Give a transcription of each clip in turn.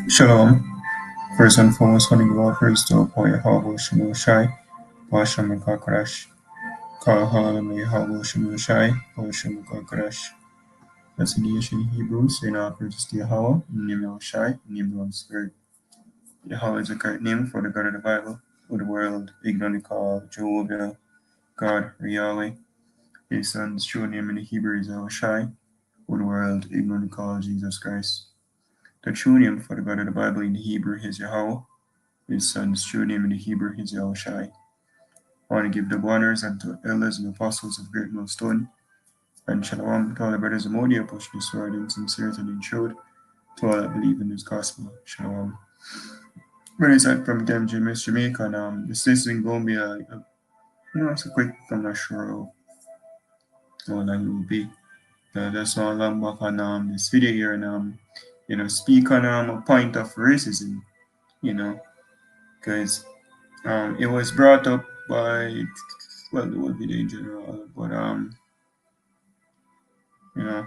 Shalom. First and foremost, want to give all praise to our Poet Yahweh Shemu Shai, Bashem Kakarash, Kal Halam Yahweh Shemu Shai, Bashem Kakarash. That's in the ancient Hebrew, saying all praises to Yahweh, in the name of Shai, in the name of the Holy Spirit. Yahweh is a correct name for the God of the Bible, who the world ignorantly called Jehovah, God, or Yahweh. His son's true name in the Hebrew is El Shai, who the world ignorantly called Jesus Christ. The true name for the God of the Bible in the Hebrew is Yahweh. His son's true name in the Hebrew is Yahushai. I want to give the honors unto elders and apostles of Great Millstone, and shalom to all the brothers of Modia, pushing the sword in sincerity and in truth, to all that believe in this gospel. Shalom. Brothers out from Miss Jamaica, and this isn't going to be it's a quick, I'm not sure how long it will be. That's all long back on this video here, and speak on a point of racism, because it was brought up by, well, the whole video in general, but you know,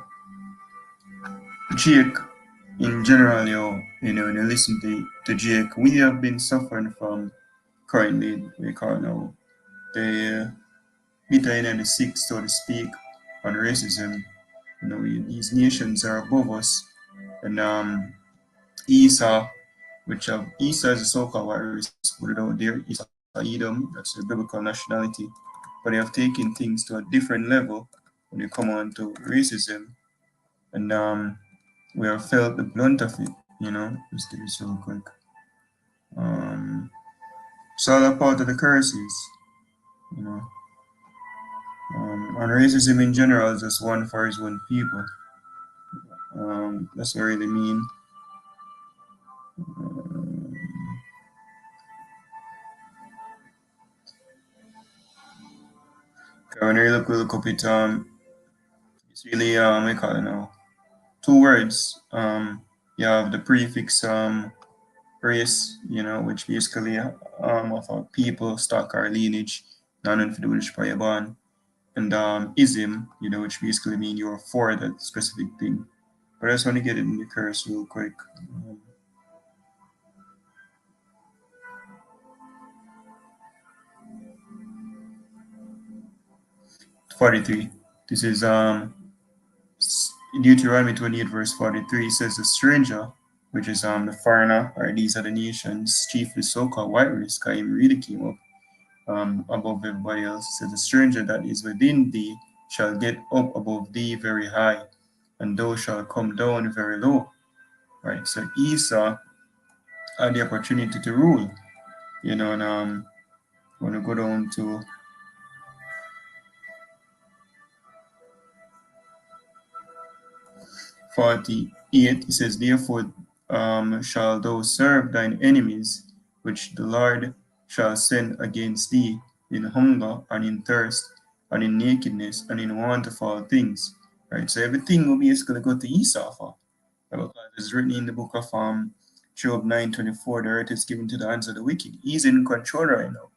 Jake in general, when you listen to Jake, we have been suffering from currently, we call now the bitter end of the sick, so to speak, on racism. These nations are above us, and Esau, Esau is a so-called white race, put it out there, Esau Edom, that's a biblical nationality, but they have taken things to a different level when you come on to racism, and we have felt the blunt of it, just do this real quick. It's all a part of the curses, you know. And racism in general is just one for his own people. That's what I really mean. When you look up it, it's really we call it now two words. You have the prefix race, which basically of a people, stock, or lineage, non for which you're born, and ism, which basically mean you're for that specific thing. But I just want to get it in the curse real quick. 43. This is Deuteronomy 28, verse 43. It says, "The stranger, which is the foreigner, or these are the nations, chiefly so-called white race," because him really came up above everybody else. It says, "The stranger that is within thee shall get up above thee very high, and thou shalt come down very low." Right. So Esau had the opportunity to rule, and when we go down to 48, it says, "Therefore shall thou serve thine enemies, which the Lord shall send against thee in hunger and in thirst and in nakedness and in want of all things." Right. So everything will be basically go to Esau for. Because it's written in the book of Job 9:24, "The earth is given to the hands of the wicked." He's in control right now.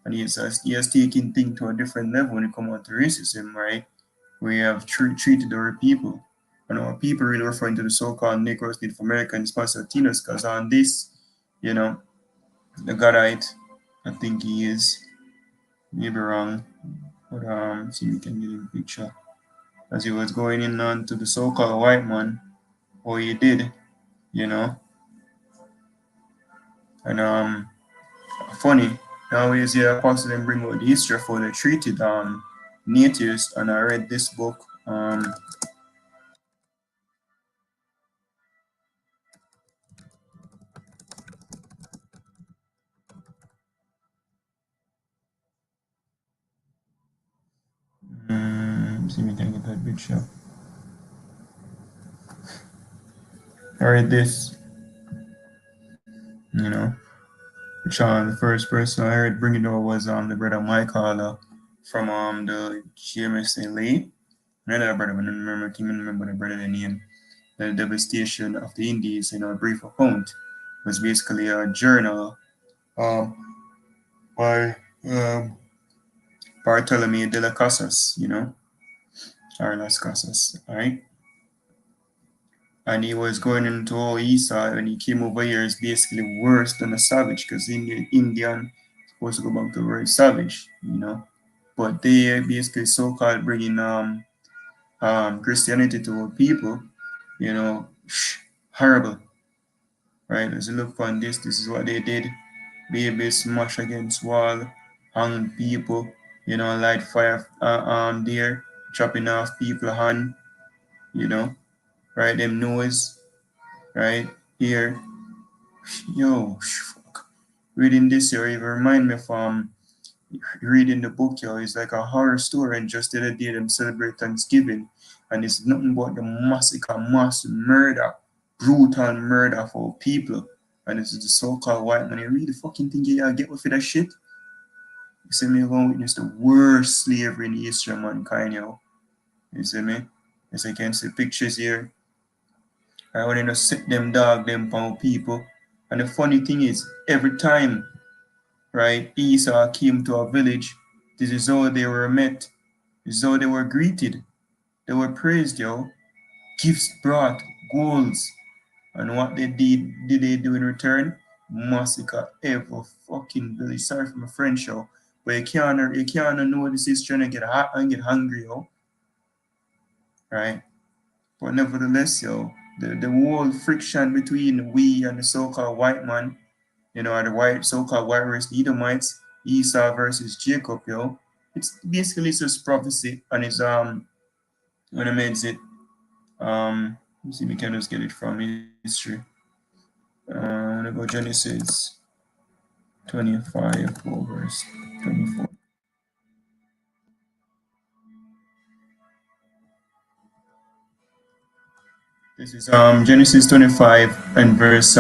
And he has taken things to a different level when it comes out to racism, right? We have treated our people. And our people really referring to the so-called Negroes, Native Americans, Latinos, because on this, the Godite, I think he is, maybe wrong, but see if we can get a picture. As he was going in on to the so-called white man, what he did, and funny, nowadays the apostle then bring out the history of how they treated natives, and I read this book, see if we can get that picture. I read this, which the first person I heard bring it over was the brother Mike Haller from the GMSA Lee. Another brother, but I don't remember the brother name. The Devastation of the Indies, a brief account, was basically a journal by Bartolome de las Casas, or Las Casas, all right? And he was going into Esau when he came over here is basically worse than a savage because Indian supposed to go back to the word savage, you know. But they basically so-called bringing Christianity to our people, you know, horrible, right? As you look upon this is what they did. Baby smash against wall, hang people, you know, light fire there, chopping off people hand, you know, right? Them nose, right? Here, yo, fuck. Reading this here even remind me of reading the book, yo. It's like a horror story, and just the other day them celebrate Thanksgiving, and it's nothing but the massacre, mass murder, brutal murder for people. And this is the so-called white man. You really fucking think you get with that shit? You see me going witness the worst slavery in the history of mankind, yo. You see me? As I can see pictures here. I want to sit them dog them pound people. And the funny thing is, every time, right, Esau came to a village, this is how they were met. This is how they were greeted. They were praised, yo. Gifts brought, goals. And what did they do in return? Massacre every fucking village. Sorry for my French, yo. But you can't know this is trying to get hot and get hungry, yo. Right? But nevertheless, yo, the whole friction between we and the so-called white man, you know, the white so-called white race, the Edomites, Esau versus Jacob, yo. It's basically just prophecy, and it's when I made it, let me see, we can just get it from history. I'm gonna go Genesis 25 verse 24. This is Genesis 25 and verse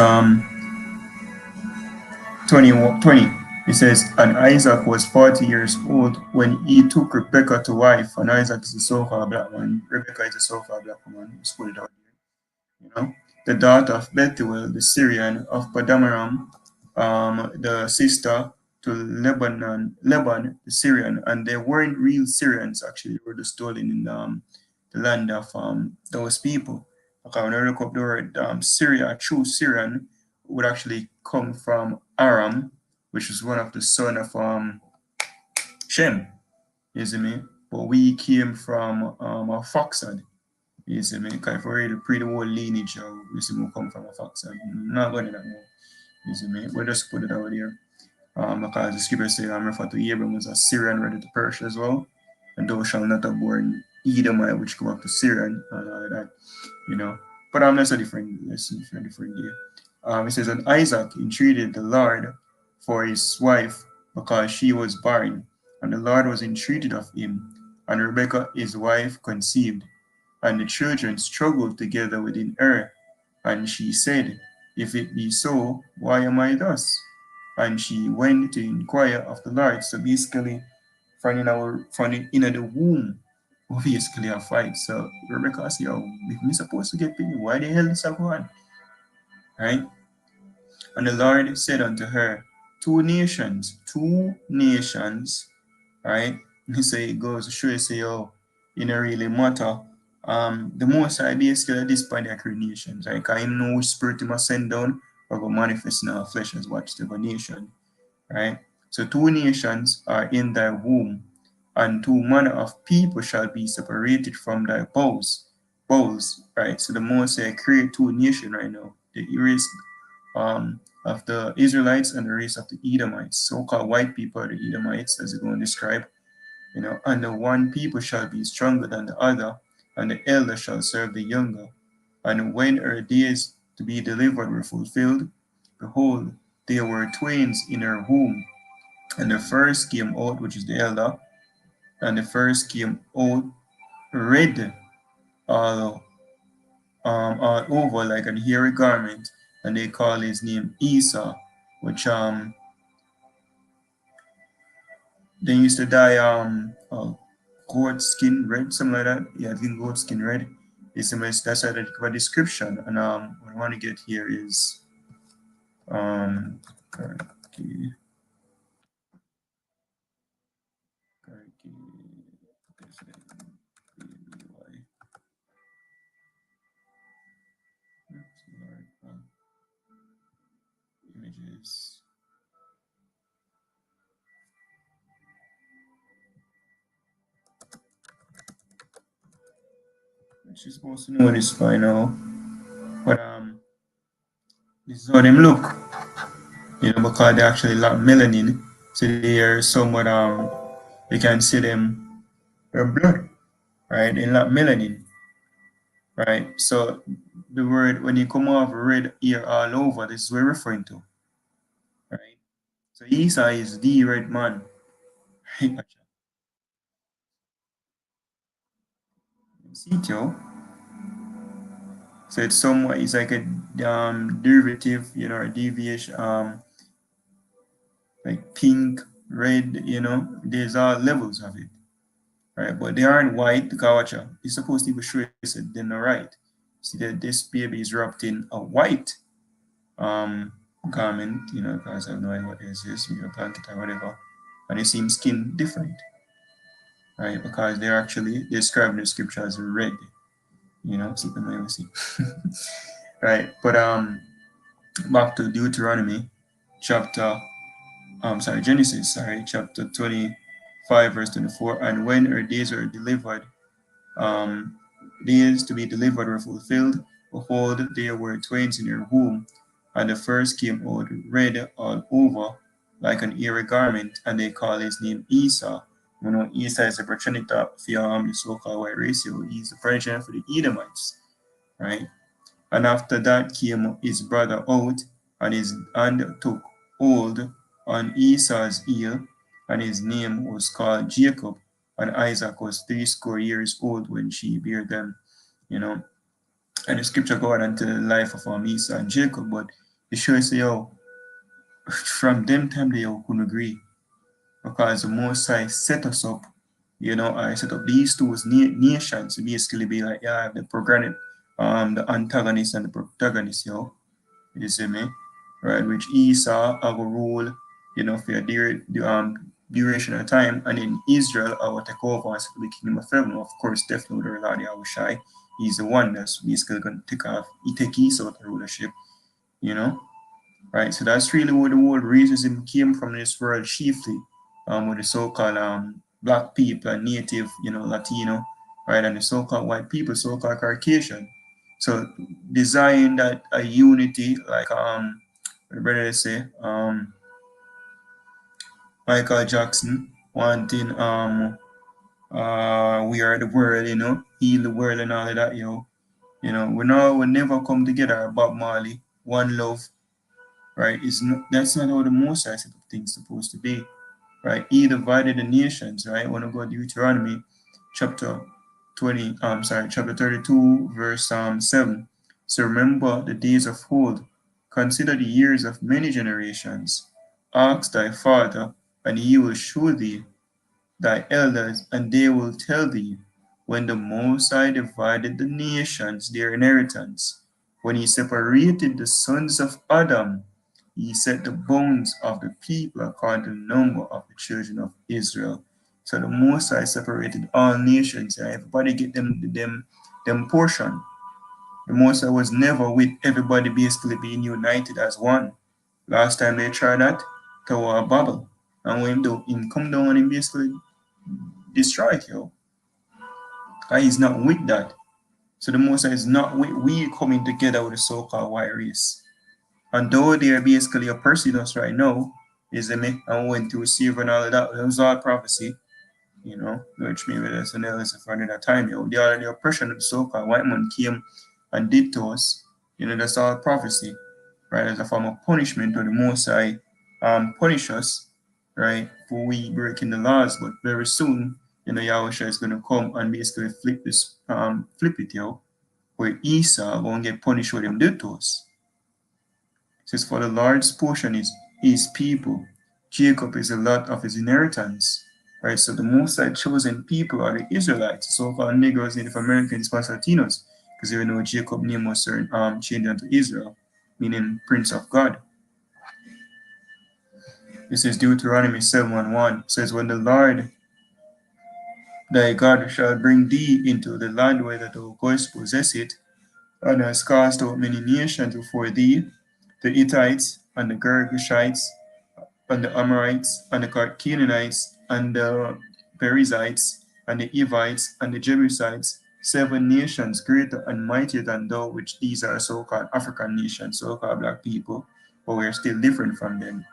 20. It says, and Isaac was 40 years old when he took Rebekah to wife, and Isaac is a so-called black man. Rebekah is a so-called black woman. Let's put it out here. You know, the daughter of Bethuel, the Syrian of Padamaram, the sister to Leban, the Syrian, and they weren't real Syrians actually. They were just stolen in the land of those people. Okay, when I look up the word Syria, true Syrian would actually come from Aram, which is one of the son of Shem. You see me? But we came from a Foxad. You see me? Because if we read the whole lineage, you see me come from a Foxad. I'm not going to that now. You see me? We'll just put it out here. Because the scripture say I'm referred to Abram as a Syrian ready to Persia as well. And thou shalt not have born Edomite, which come up to Syrian and all of that, you know. But that's a different lesson for a different day. It says, and Isaac entreated the Lord for his wife because she was barren, and the Lord was entreated of him. And Rebekah, his wife, conceived, and the children struggled together within her. And she said, if it be so, why am I thus? And she went to inquire of the Lord. So basically, from in the womb, we basically a fight. So Rebecca said, oh, if we supposed to get pregnant, why the hell is that going? Right? And the Lord said unto her, two nations, right? So it goes to show you, say, oh, it don't really matter. The most I basically at this point are create nations, right? Because I know which spirit you must send down or go manifest in our flesh as watch the nation, right? So two nations are in thy womb, and two manner of people shall be separated from thy bowels, right? So the most I create two nations right now. The race of the Israelites and the race of the Edomites, so-called white people are the Edomites, as it's going to describe, you know, and the one people shall be stronger than the other, and the elder shall serve the younger. And when her days to be delivered were fulfilled, behold, there were twins in her womb. And the first came out, which is the elder, and the first came out red all, all over like an hairy garment, and they call his name Esau, which they used to dye goat skin red, something like that. Yeah, I think goat skin red. It's the most that's a description. And what I want to get here is um okay, names. She's supposed to know this by now, but this is how them look, because they actually lack melanin, so they are somewhat you can see them their blood, right? They lack melanin, right? So the word when you come off red here all over, this is what we're referring to, right? So Esau is the red man, right? See it, yo. So it's somewhat it's like a derivative, a deviation, like pink, red, there's all levels of it, right? But they aren't white because watch out, it's supposed to be sure said they're not right. See that this baby is wrapped in a white um garment, because I have no idea what this is, maybe a blanket or whatever, and it seems skin different, right? Because they're actually describing the scripture as red, something I will see. Right. But back to Deuteronomy chapter Genesis, chapter 25, verse 24. And when her days were delivered, days to be delivered were fulfilled, behold, there were twins in her womb, and the first came out red all over, like an eerie garment, and they call his name Esau. Esau is a progenitor for the so-called white race. He's the progenitor for the Edomites, right? And after that came his brother out, and took hold on Esau's heel, and his name was called Jacob. And Isaac was 80 years old when she bare them, you know. And the scripture go on into the life of Esau and Jacob, but it shows you from them time they couldn't agree, because the Most High set us up, I set up these two nations to basically be like, yeah, the program, the antagonist and the protagonist, you see me, right? Which Esau have a rule, for the duration of time, and in Israel, I will take over and set the kingdom of heaven. Of course, definitely the Lord Yahushai, he's the one that's basically going to take Esau the rulership, you know, right? So that's really where the whole racism came from in this world, chiefly, with the so-called black people and native, Latino, right, and the so-called white people, so-called Caucasian. So design that a unity, like what brother they say, Michael Jackson wanting we are the world, heal the world and all of that, we never come together. Bob Marley, one love, right? That's not how the Most High set of things supposed to be, right? He divided the nations, right? When I go to Deuteronomy chapter chapter 32, verse 7. So remember the days of old, consider the years of many generations. Ask thy father, and he will show thee thy elders, and they will tell thee, when the Most High divided the nations their inheritance, when he separated the sons of Adam, he set the bounds of the people according to the number of the children of Israel. So the Most High separated all nations, and everybody get them portion. The Most High was never with everybody basically being united as one. Last time they tried that, Tower of Babel. And when him come down and basically destroy it, and he's not with that. So the Most High is not with we coming together with the so-called white race. And though they are basically oppressing us right now, is the me and went to receive and all of that. It was all prophecy, which maybe that's an analysis for another time. The oppression of the so-called white man came and did to us. That's all prophecy, right? As a form of punishment, or the Most High punish us, right, for we breaking the laws. But very soon, Yahushua is going to come and basically flip it, where Esau won't get punished for them did to us. It says, for the large portion is his people. Jacob is a lot of his inheritance. Right? So the most chosen people are the Israelites, so-called Negroes, Native Americans, Latinos, because you know Jacob name was changed unto Israel, meaning Prince of God. This is Deuteronomy 7:1. It says, when the Lord thy God shall bring thee into the land where thou goest possess it, and has cast out many nations before thee, the Hittites, and the Girgashites, and the Amorites, and the Canaanites, and the Perizzites, and the Evites, and the Jebusites, 7 nations greater and mightier than thou, which these are so-called African nations, so-called black people, but we are still different from them.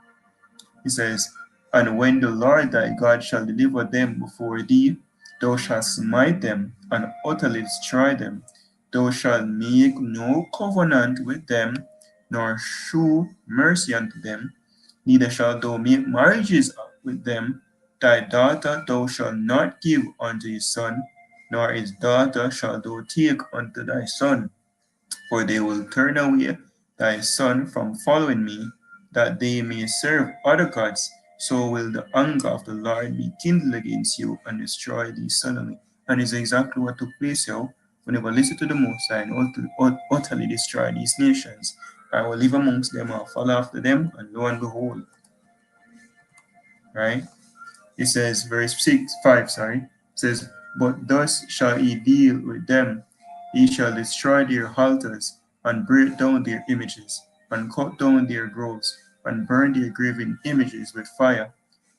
He says, and when the Lord thy God shall deliver them before thee, thou shalt smite them and utterly destroy them. Thou shalt make no covenant with them, nor shew mercy unto them, neither shalt thou make marriages with them. Thy daughter thou shalt not give unto his son, nor his daughter shalt thou take unto thy son, for they will turn away thy son from following me, that they may serve other gods. So will the anger of the Lord be kindled against you and destroy thee suddenly. And it's exactly what took place here. Whenever listen to the Most High and utterly destroy these nations, I will live amongst them, I'll follow after them, and lo and behold, right? It says, verse 5, says, but thus shall he deal with them. He shall destroy their altars, and break down their images, and cut down their groves, and burn their graven images with fire.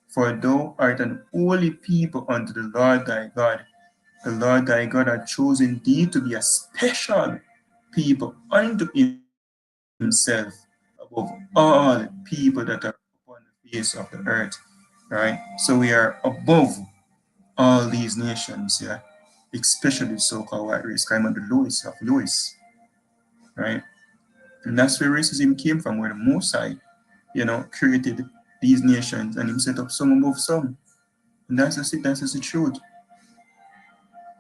For thou art an holy people unto the Lord thy God. The Lord thy God hath chosen thee to be a special people unto himself above all people that are upon the face of the earth. Right? So we are above all these nations, yeah, especially the so-called white race, kind of the lowest of lowest, right? And that's where racism came from, where the Most High, created these nations and him set up some above some. And that's just it, that's just the truth.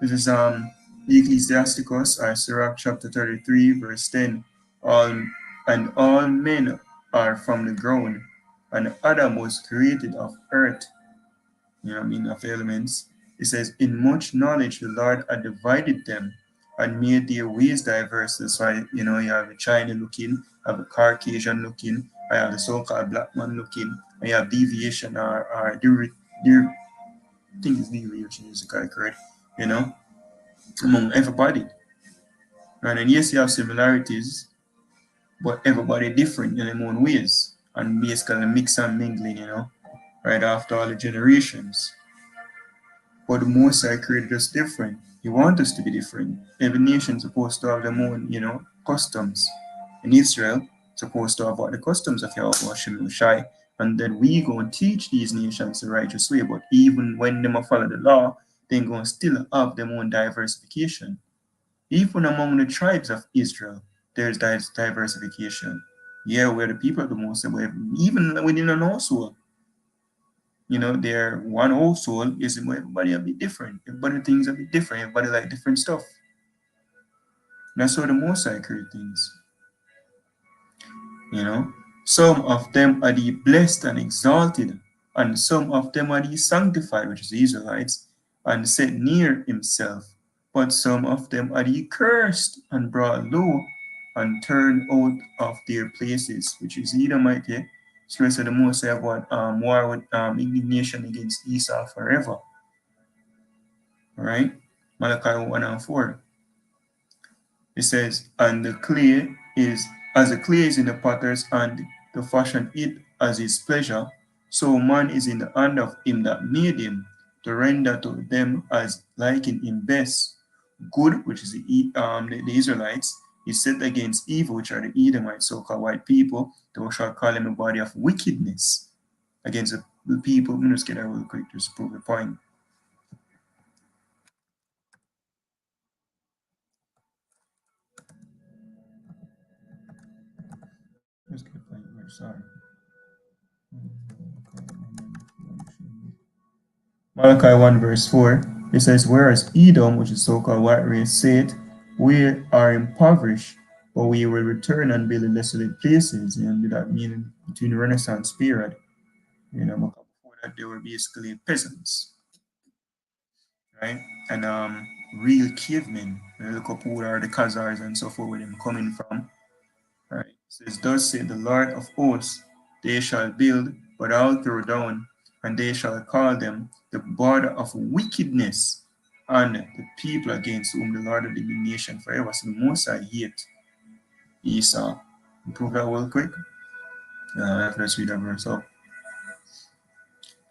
This is Ecclesiasticus, or Sirach chapter 33, verse 10. All men are from the ground, and Adam was created of earth, of elements. It says, in much knowledge the Lord had divided them and made their ways diverse. That's why, you have a China looking, have a Caucasian looking, I have the so-called black man looking, I have deviation or their thing is deviation is correct, among everybody. Right? And yes, you have similarities, but everybody different in their own ways. And basically mix and mingling, right after all the generations. But the Most High created us different. He wants us to be different. Every nation supposed to have their own, customs. In Israel, supposed to have what the customs of Yahweh Shem Shai, and then we go and teach these nations the righteous way. But even when them follow the law, they going to still have their own diversification. Even among the tribes of Israel, there's diversification. Yeah, we're the people of the Most High, but even within an household, their one whole soul is everybody a bit different. Everybody thinks a bit different. Everybody like different stuff. That's how the Most High create things. Some of them are the blessed and exalted, and some of them are the sanctified, which is the Israelites, and set near himself. But some of them are the cursed and brought low and turned out of their places, which is Edomite. Yeah? So the Most High what war with indignation against Esau forever. All right, Malachi 1 and 4. It says, and the clay is as the clay is in the potter's hand to fashion it as his pleasure, so man is in the hand of him that made him, to render to them as liking him best. Good, which is the Israelites, is set against evil, which are the Edomites, so-called white people. Thou shalt call him a body of wickedness against the people. Let me just get that real quick to prove the point. Let's get the point. Sorry. Malachi 1 verse 4, it says, whereas Edom, which is so-called white race, said, we are impoverished, but we will return and build desolate places. And that meaning between the Renaissance period, before that they were basically peasants, right? And real cavemen. Look up who are the Khazars and so forth where them coming from. Right? It says, thus said the Lord of hosts, they shall build, but I'll throw down, and they shall call them the border of wickedness, and the people against whom the Lord of indignation forever. So the Most High hate Esau. Prove that real quick. Let's read that verse up.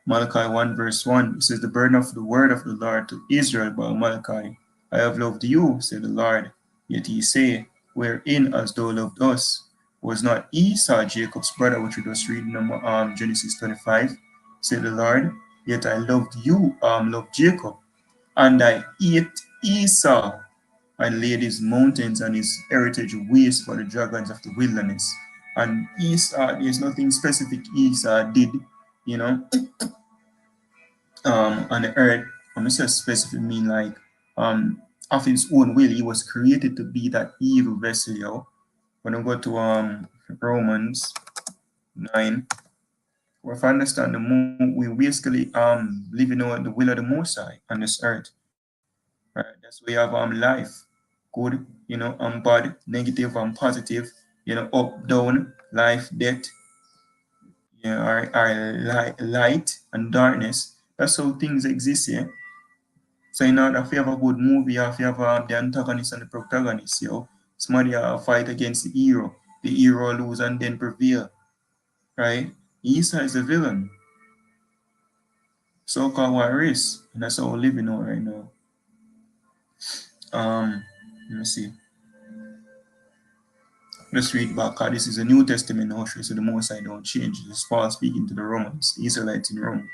Malachi 1 verse 1, it says, the burden of the word of the Lord to Israel by Malachi. I have loved you, said the Lord. Yet ye say, wherein as thou loved us? Was not Esau Jacob's brother, which we just read in Genesis 25, said the Lord. Yet I loved you, loved Jacob, and I ate Esau, and laid his mountains and his heritage waste for the dragons of the wilderness. And Esau, there's nothing specific Esau did, you know, on the earth. I'm just specific mean like of his own will, he was created to be that evil vessel, yo. When I go to Romans 9, we understand we basically living out the will of the Most High on this earth. Right? That's why we have life, good, bad, negative and positive, up, down, life, death, our light and darkness. That's how things exist here. So in order if you have a good movie, if you have the antagonist and the protagonist, somebody fight against the hero lose and then prevail, right? Esau is the villain, so-called white race, and that's how we're living on right now. Let me see. Let's read back. This is a New Testament now, so the Most High don't change. It's Paul speaking to the Romans, the Israelites in Rome.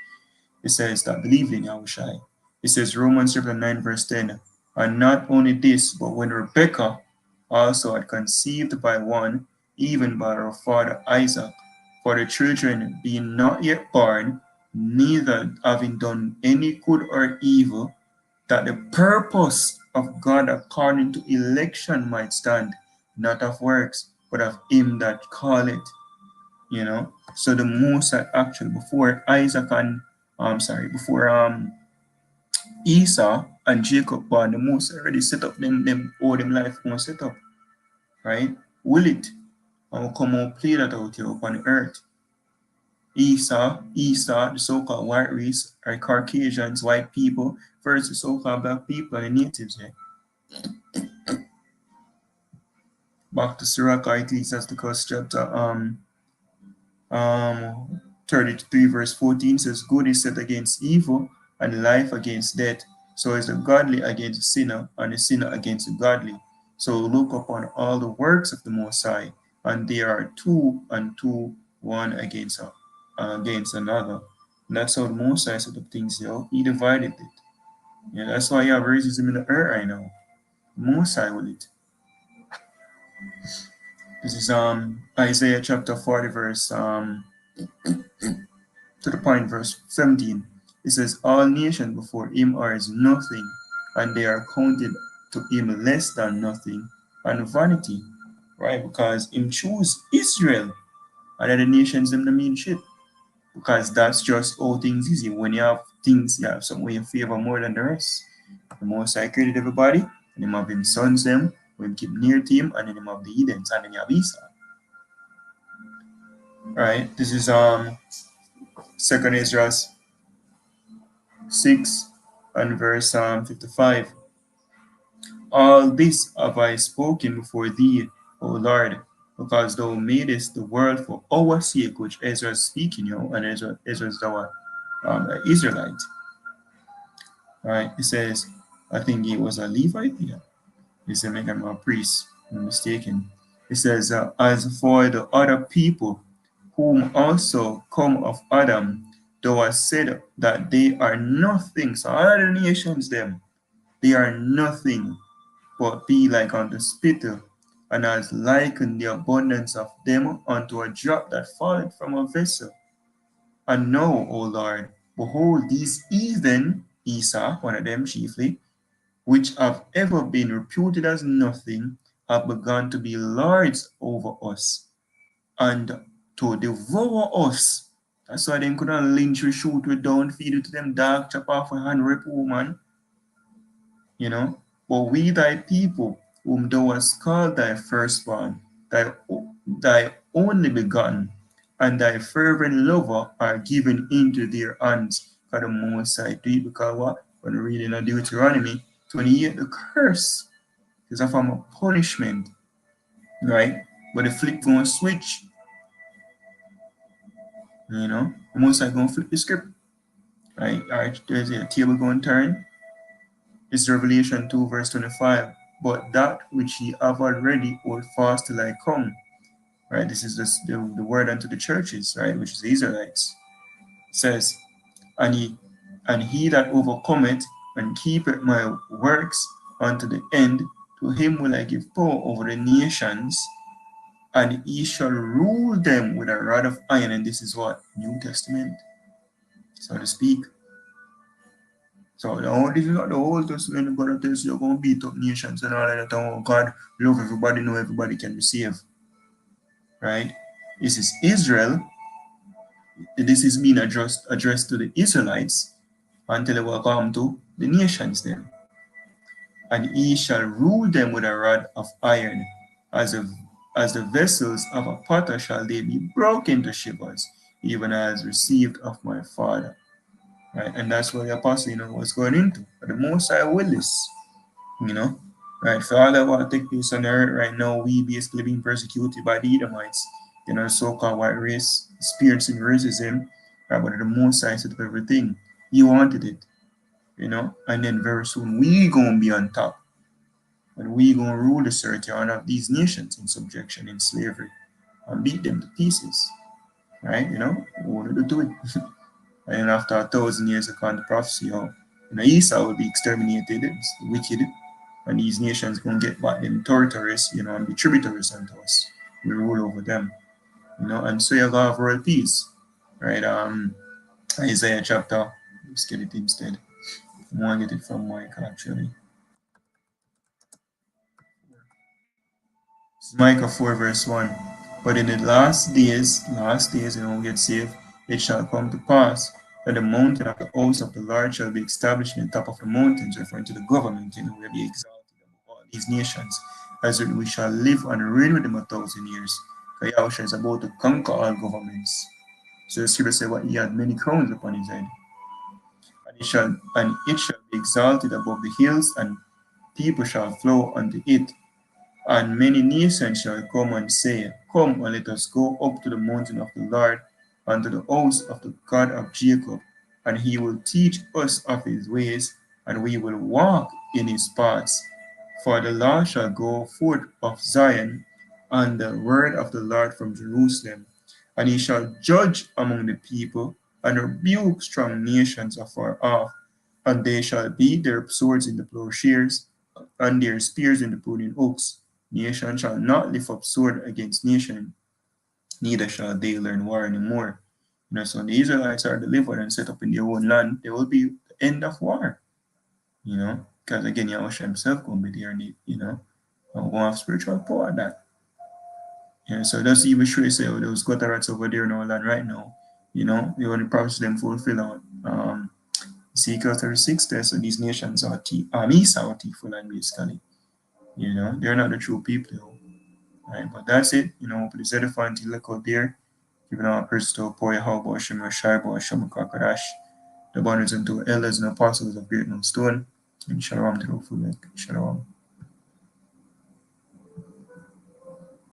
It says that believe in Yahushua. It says Romans chapter 9 verse 10. And not only this, but when Rebekah also had conceived by one, even by her father Isaac, for the children being not yet born, neither having done any good or evil, that the purpose of God according to election might stand, not of works, but of him that calleth. So the Most actually before Isaac and before Esau and Jacob born, the Most already set up them all them life gonna set up, right? Will it? And we'll come and play that out here upon earth. Esau, the so-called white race, are Caucasians, white people, versus so-called black people and the natives, yeah. Back to Sirach, Ecclesiasticus chapter 33 verse 14 says, good is set against evil, and life against death. So is the godly against the sinner, and the sinner against the godly. So look upon all the works of the Most High, and there are two and two, one against another. And that's how the Most High set up things, He divided it. Yeah, that's why you have racism in the earth right now. The Most High with it. This is Isaiah chapter 40 verse to the point, verse 17. It says, all nations before him are as nothing, and they are counted to him less than nothing and vanity. Right? Because him choose Israel, and other nations them the mean shit. Because that's just how things is. When you have things, you have something you favor more than the rest. The Most High created everybody, and him have him sons them, when keep near to him, and then him have the Edens, and then you have Esau. Right? This is 2nd Ezra 6 and verse 55. All this have I spoken before thee, O Lord, because thou madest the world for our sake, which Ezra is speaking, and Ezra is our Israelite. Right? It says, I think he was a Levite. Yeah. He said, make him a priest. I'm mistaken. It says, as for the other people, whom also come of Adam, thou hast said that they are nothing. So all the nations, they are nothing, but be like unto spittle, and has likened the abundance of them unto a drop that falleth from a vessel. And now, O Lord, behold, these heathen, Esau, one of them chiefly, which have ever been reputed as nothing, have begun to be lords over us, and to devour us. That's why they couldn't lynch we, shoot we down, feed it to them dog, chop off a hand, rip woman. But we thy people, whom thou hast called thy firstborn, thy only begotten, and thy fervent lover are given into their hands. For the Most High do it, because what? When we read in Deuteronomy 28, the curse is a form of punishment, right? But the flip phone switch, You know, the Most High going to flip the script. Right? All right, there's a table going to turn. It's Revelation 2, verse 25. But that which ye have already hold fast till I come. Right? This is the word unto the churches, right? Which is the Israelites. It says, and he that overcometh and keepeth my works unto the end, to him will I give power over the nations, and he shall rule them with a rod of iron. And this is what? New Testament, so to speak. So this is not the Old Testament. God tells you you're going to beat up nations and all that. Oh, God love everybody, know everybody can be saved. Right? This is Israel. This is being addressed to the Israelites until they will come to the nations then. And he shall rule them with a rod of iron, as the vessels of a potter shall they be broken to shivers, even as received of my Father. Right, and that's what the apostle, was going into. But the Most High will this, right? For all that what take place on earth right now, we basically being persecuted by the Edomites, so-called white race, experiencing racism, right? But the Most High set up everything. He wanted it, and then very soon we gonna be on top. And we gonna rule the earth and have these nations in subjection, in slavery, and beat them to pieces. Right? We want to do it. And after 1,000 years of the prophecy, Esau will be exterminated, it's the wicked, and these nations gonna get back them territories, and be tributaries unto us. We rule over them, and so you have world peace. Right? Isaiah chapter, let's get it instead. I want to get it from Michael actually. Micah 4 verse 1. But in the last days, we get saved, it shall come to pass that the mountain of the house of the Lord shall be established in the top of the mountains, referring to the government, will be exalted above all these nations, as we shall live and reign with them 1,000 years. For Yahushua is about to conquer all governments. So the scripture says what he had many crowns upon his head. And it shall be exalted above the hills, and people shall flow unto it. And many nations shall come and say, Come, and let us go up to the mountain of the Lord, and to the house of the God of Jacob, and he will teach us of his ways, and we will walk in his paths. For the law shall go forth of Zion, and the word of the Lord from Jerusalem. And he shall judge among the people, and rebuke strong nations afar off. And they shall beat their swords in the plowshares, and their spears in the pruning hooks. Nation shall not lift up sword against nation, neither shall they learn war anymore. So when the Israelites are delivered and set up in their own land, there will be the end of war. Because again, Yahushua himself going to be there, and and going to have spiritual power at that. So that's even sure say those Gotharats over there in our land right now. The only prophecy them fulfill out. Ezekiel 36 there, so these nations are Esau full land basically. They're not the true people, right? But that's it. Please edify until look out there. Giving our praise to Poya Haubo, Shema Shaibo, Shema Kakarash, the bonnets unto elders and apostles of Great Stone, and Shalom to the full. Shalom.